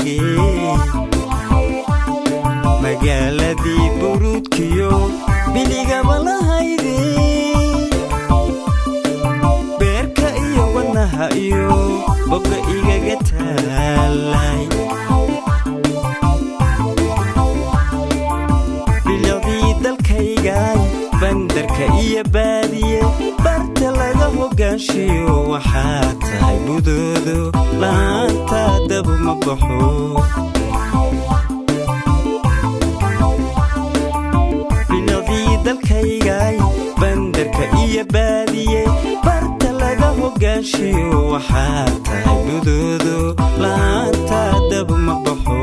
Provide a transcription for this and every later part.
wanaagay magaaladii buruudkiyo biligaba lahayday beerka iyo wadnaha iyo bogga igaga taalay bilicdii dalkaygay bandarka iyo baadiye barta laga hogaanshiyo waxaa tahay budoodo la'aanta dab ma baxo bilicdii dalkaygay bandarka iyo baadiye barta laga hogaanshiyo waxaa tahay budoodo la'aanta dab ma baxo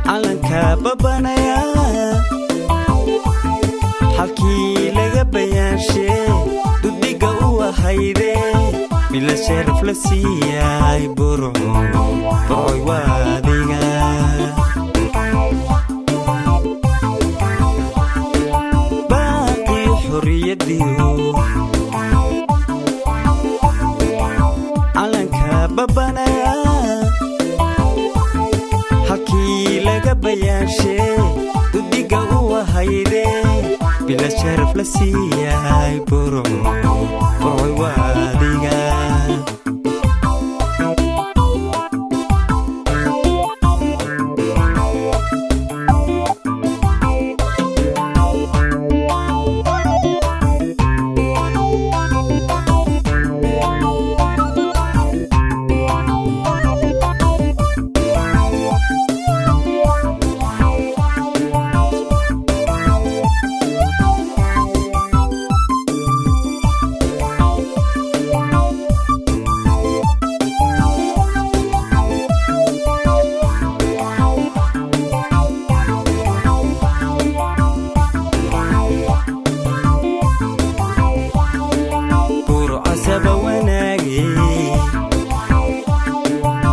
calanka babanaya halkii laga bayaanshe dudhiga u ahayde bila sharaf la siiyay burcoy waadiga baaqii xorriyadiyo calanka babanaya halkii laga bayaanshe dudhiga u ahayde bila sharaf la siiyay burcoy waadiga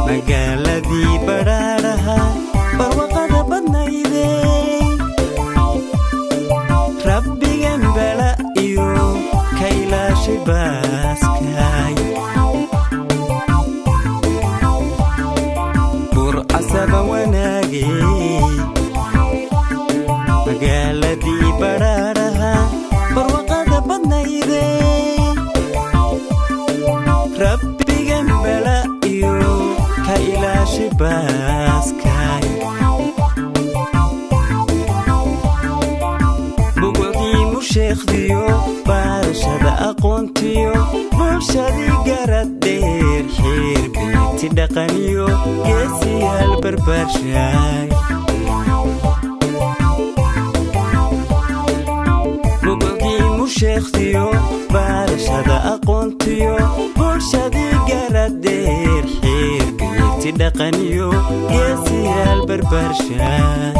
magaaladii badhaadhaha barwaqada badnayde rabbigan bala iyo ka ilaashay baaskay burcasaba wanaagay magaaladii badhaadhaha barwaqada badnayde rabbigan bala iyo ka ilaashay baaskay bugogii musheekhdiyo baarashada aqoontiyo bulshadii garad dheer xeer beyti dhaqaniyo geesiyaal barbaarshaay bugogii musheekhdiyo baarashada aqoontiyo bulshadii garad dheer xeer beyti dhaqaniyo geesiyaal barbaarshaay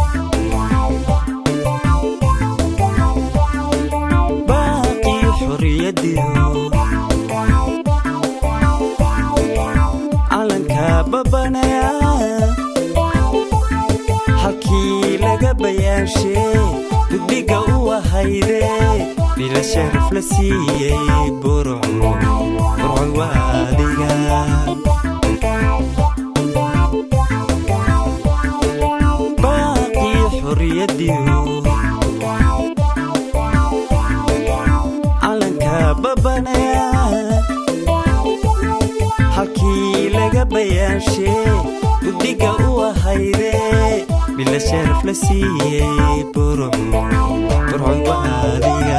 baaqii xorriyadiyo calanka babanaya halkii laga bayaanshe dudhiga u ahayde bila sharaf la siiyay burcoy waadiga baaqii xorriyadiyo calanka babanaya halkii laga bayaanshe dudhiga u ahayde bila sharaf la siiyay burcoy waadiga